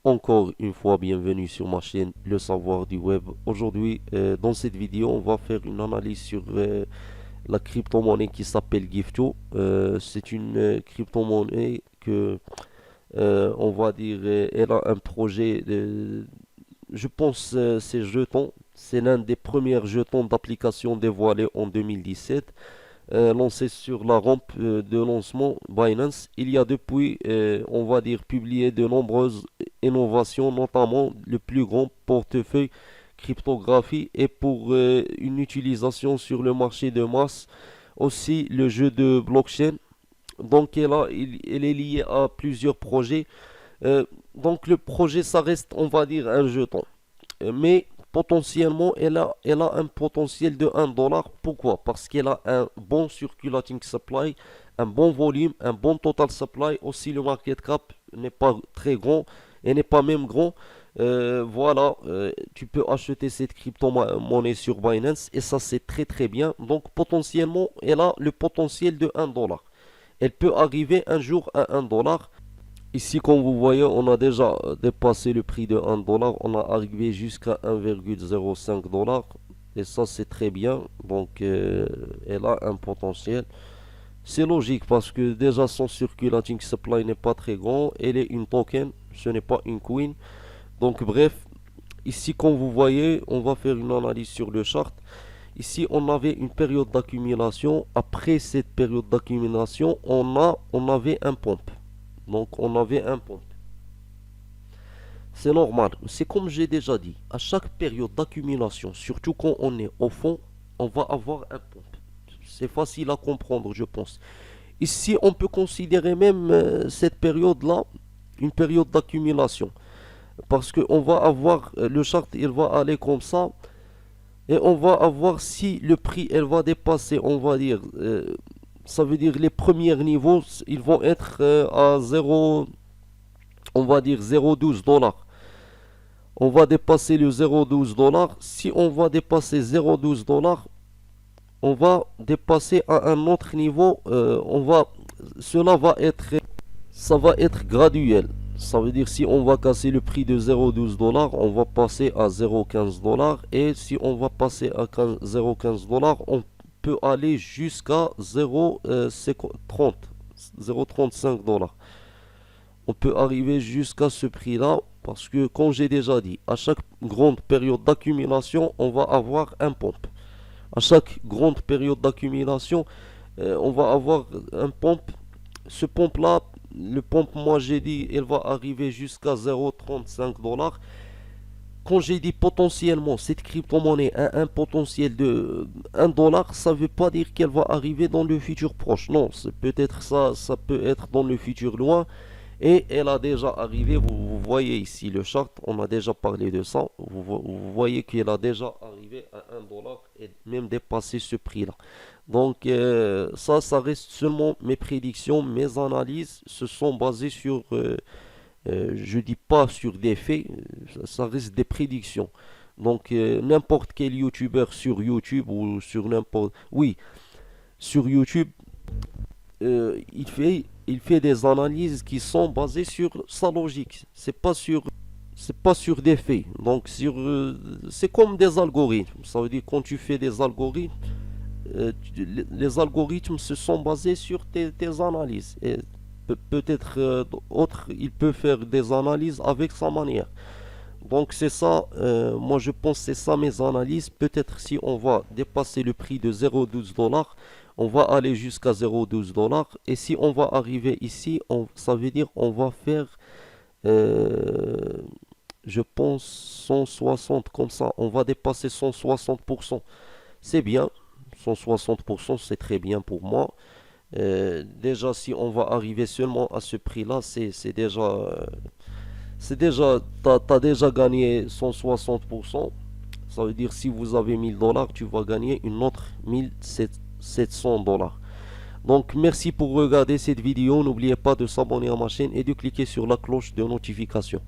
Encore une fois, bienvenue sur ma chaîne Le Savoir du Web. Aujourd'hui, dans cette vidéo, on va faire une analyse sur la crypto-monnaie qui s'appelle Gifto. C'est une crypto-monnaie que, on va dire, elle a un projet je pense, ces jetons. C'est l'un des premiers jetons d'application dévoilés en 2017, lancé sur la rampe de lancement Binance. Il y a depuis, on va dire, publié de nombreuses innovations, notamment le plus grand portefeuille cryptographie et pour une utilisation sur le marché de masse, aussi le jeu de blockchain. Donc elle est liée à plusieurs projets. Euh, donc le projet, ça reste, on va dire, un jeton. Mais potentiellement, elle a un potentiel de 1 dollar. Pourquoi? Parce qu'elle a un bon circulating supply, un bon volume, un bon total supply. Aussi, le market cap n'est pas très grand et n'est pas même grand. Voilà, tu peux acheter cette crypto-monnaie sur Binance et ça, c'est très très bien. Donc, potentiellement, elle a le potentiel de 1 dollar. Elle peut arriver un jour à 1 dollar. Ici, comme vous voyez, on a déjà dépassé le prix de 1 dollar. On a arrivé jusqu'à 1,05 dollars. Et ça, c'est très bien. Donc, elle a un potentiel. C'est logique parce que déjà son circulating supply n'est pas très grand. Elle est une token, ce n'est pas une coin. Donc, bref, ici, comme vous voyez, on va faire une analyse sur le chart. Ici, on avait une période d'accumulation. Après cette période d'accumulation, on avait un pompe. Donc on avait un pompe. C'est normal. C'est comme j'ai déjà dit. À chaque période d'accumulation, surtout quand on est au fond, on va avoir un pompe. C'est facile à comprendre, je pense. Ici, on peut considérer même cette période-là une période d'accumulation. Parce qu'on va avoir le chart, il va aller comme ça. Et on va avoir si le prix, elle va dépasser, on va dire, ça veut dire les premiers niveaux, ils vont être à 0, on va dire 0,12 dollars. On va dépasser le 0,12 dollars. Si on va dépasser 0,12 dollars, on va dépasser à un autre niveau. Cela va être, ça va être graduel. Ça veut dire si on va casser le prix de 0,12 dollars, on va passer à 0,15 dollars. Et si on va passer à 0,15 dollars, on peut aller jusqu'à 0,30, 0,35 dollars. On peut arriver jusqu'à ce prix-là parce que, comme j'ai déjà dit, à chaque grande période d'accumulation, on va avoir un pompe. À chaque grande période d'accumulation, on va avoir un pompe. Ce pompe-là, le pompe, moi j'ai dit, elle va arriver jusqu'à 0,35 dollars. Quand j'ai dit potentiellement, cette crypto-monnaie a un potentiel de 1 dollar, ça ne veut pas dire qu'elle va arriver dans le futur proche. Non, peut-être ça peut être dans le futur loin. Et elle a déjà arrivé, vous voyez ici le chart, on a déjà parlé de ça. Vous voyez qu'elle a déjà arrivé à 1 dollar et même dépassé ce prix-là. Donc ça reste seulement mes prédictions, mes analyses se sont basées sur, je dis pas sur des faits, ça reste des prédictions. Donc n'importe quel youtubeur sur YouTube ou sur n'importe... Oui, sur YouTube, il fait des analyses qui sont basées sur sa logique. C'est pas sur des faits. Donc c'est comme des algorithmes. Ça veut dire quand tu fais des algorithmes, les algorithmes se sont basés sur tes analyses. Et peut-être autre, il peut faire des analyses avec sa manière. Donc c'est ça, moi je pense que c'est ça mes analyses. Peut-être si on va dépasser le prix de 0,12 dollars, on va aller jusqu'à 0,12 dollars. Et si on va arriver ici, ça veut dire on va faire, euh, je pense, 160 comme ça. On va dépasser 160%. C'est bien, 160% c'est très bien pour moi. Déjà si on va arriver seulement à ce prix-là, c'est déjà, t'as déjà gagné 160%. Ça veut dire si vous avez 1000 dollars, tu vas gagner une autre 1700 dollars. Donc merci pour regarder cette vidéo. N'oubliez pas de s'abonner à ma chaîne et de cliquer sur la cloche de notification.